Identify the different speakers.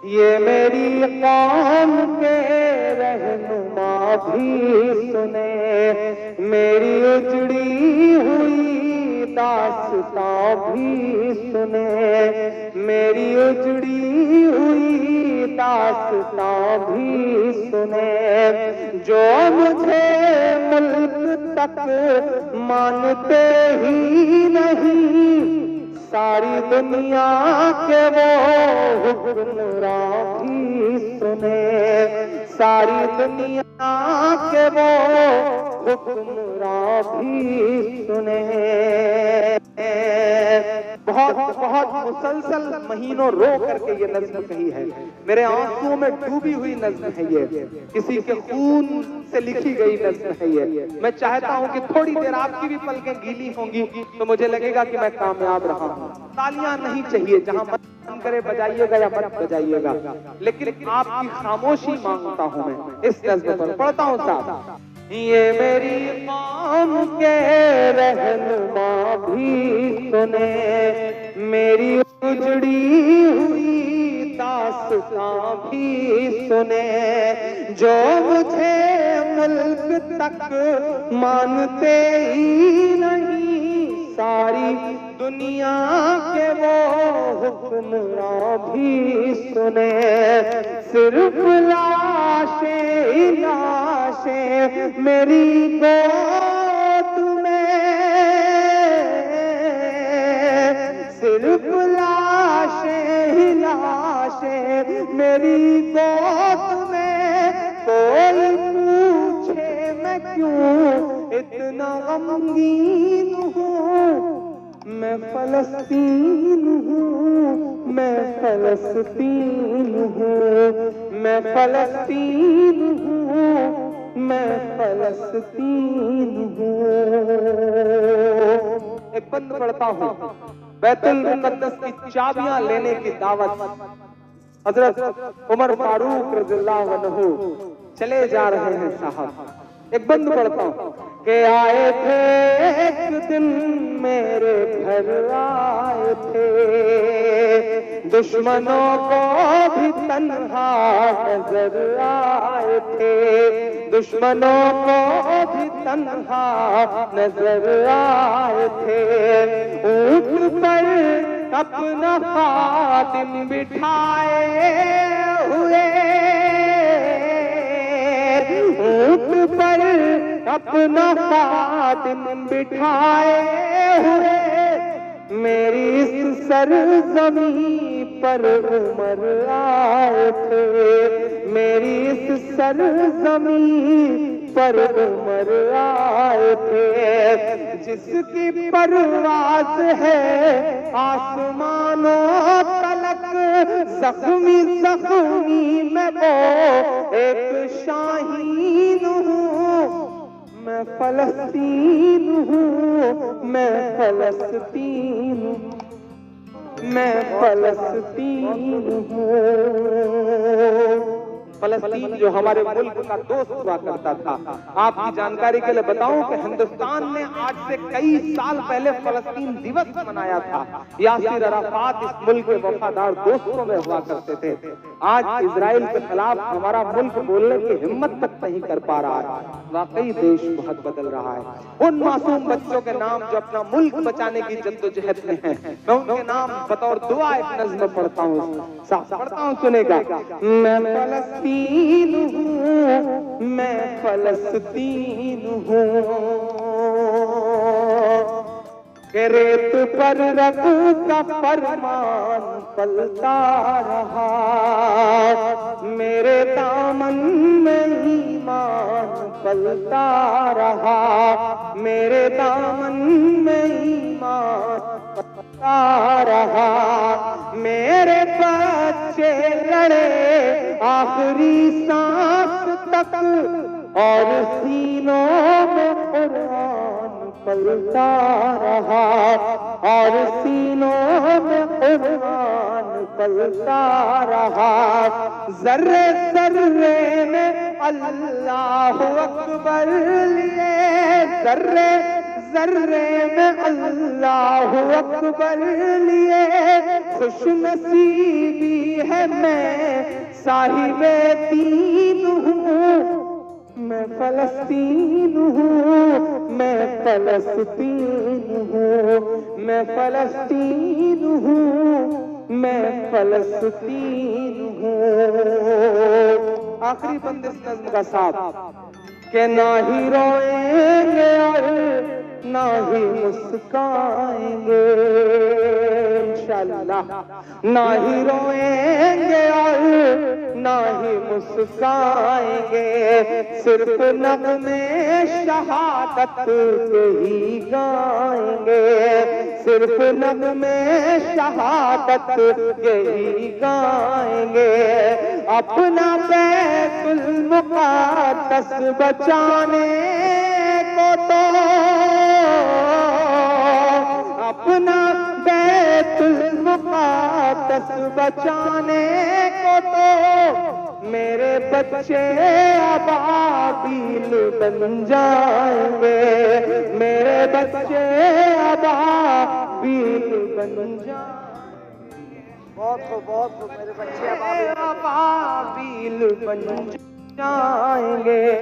Speaker 1: ये मेरी कौम के रहनुमा भी सुने, मेरी उजड़ी हुई दास्तां भी सुने, मेरी उजड़ी हुई दास्तां भी सुने। जो मुझे मुल्क तक मानते ही नहीं, सारी दुनिया के वो हुक्मरान भी सुने, सारी दुनिया के वो हुक्मरान भी सुने। बहुत बहुत मुसलसल महीनों रो करके ये नज्म कही है, मेरे आंसुओं में डूबी हुई नज्म है ये, किसी के खून से लिखी गई नज्म है ये। मैं चाहता हूं कि थोड़ी देर आपकी भी पलकें गीली होंगी तो मुझे लगेगा कि मैं कामयाब रहा हूं। तालियां नहीं चाहिए, जहां मन करे बजाइएगा या मत बजाइएगा, लेकिन आपकी खामोशी मांगता हूं मैं इस नज्म पर। पढ़ता हूं साहब। ये मेरी कौम के रहनुमा भी सुने, मेरी उजड़ी हुई दास्तां भी सुने। जो मुझे मुल्क तक मानते ही नहीं, सारी दुनिया के वो हुक्मरान भी सुने। सिर्फ लाशें लाशें मेरी गोद में, सिर्फ लाशें लाशें मेरी गोद में। कोई पूछे मैं क्यों इतना गमगीन हूँ, मैं फलस्तीन हूँ, मैं फलस्तीन हूँ, मैं फलस्तीन हूँ, मैं फलस्तीन हूँ। एक बंद पढ़ता हूँ। बैतुल मुक़द्दस की चाबियां लेने की दावत हजरत उमर फारूक रज़ियल्लाहु अन्हु चले जा रहे हैं साहब। एक बंद पढ़ता हूँ कि आए थे एक दिन मेरे घर आए थे, दुश्मनों को भी तन्हा नजर आए थे, दुश्मनों को भी तन्हा नजर आए थे। ऊंट पर अपना खातिम बिठाए हुए, ऊंट पर अपना खातिम बिठाए हुए, मेरी इस सरजमी पर उमर आए थे, मेरी इस सरजमी पर उमर आए थे। जिसकी परवाज़ है आसमानों तलक, जख्मी जख्मी मैं वो एक शाहीन हूँ, मैं फलस्तीन हूँ, मैं फलस्तीन, मैं फलस्तीन हूँ। फलस्तीन जो हमारे मुल्क का दोस्त हुआ करता था। आपकी जानकारी के लिए बताऊं कि हिंदुस्तान ने आज से कई साल पहले फलस्तीन दिवस मनाया था। यासिर अराफात इस मुल्क के वफादार दोस्तों में हुआ करते थे। आज इजराइल के खिलाफ हमारा मुल्क बोलने की हिम्मत तक नहीं कर पा रहा है। वाकई देश बहुत बदल रहा है। उन मासूम बच्चों के नाम जो अपना मुल्क बचाने की जद्दोजहद में हैं, मैं उनके नाम बतौर दुआ एक नज़्म पढ़ता हूँ, पढ़ता हूँ, सुनेगा। मैं फलस्तीन हूँ, मैं फलस्तीन हूँ, के रेत पर रब का फरमान पलता रहा, मेरे दामन में ईमान पलता रहा, मेरे दामन में ईमान पलता रहा। मेरे बच्चे लड़े आखिरी सांस तक और सीनों में कुरान पलता रहा, और सीनों में कुरान पलता रहा। जर्रे जर्रे में अल्लाह अकबर लिए, जर्रे जर्रे में अल्लाह अकबर लिए, खुशनसीबी है मैं साहिबे दीन हूँ, मैं फलस्तीन हूँ, मैं फलस्तीन हूँ, मैं फलस्तीन हूँ, मैं फलस्तीन हूँ। आखिरी बंद इस नज़्म का साथ के ना ही रोएंगे और ना ही मुस्काएंगे इंशाअल्लाह, ना ही रोएंगे और ना ही मुस्काएंगे, सिर्फ नग़्मे शहादत के ही गाएंगे, सिर्फ नग़्मे शहादत के ही गाएंगे। अपना बैतुल मुक़द्दस बचाने को तो, अपना बैतुल मुक़द्दस बचाने को तो मेरे बच्चे अबाबील बन जाएंगे, मेरे बच्चे अबाबील बन जाएंगे।
Speaker 2: बहुत खूब मेरे बच्चे
Speaker 1: अबाबील बन जाएंगे।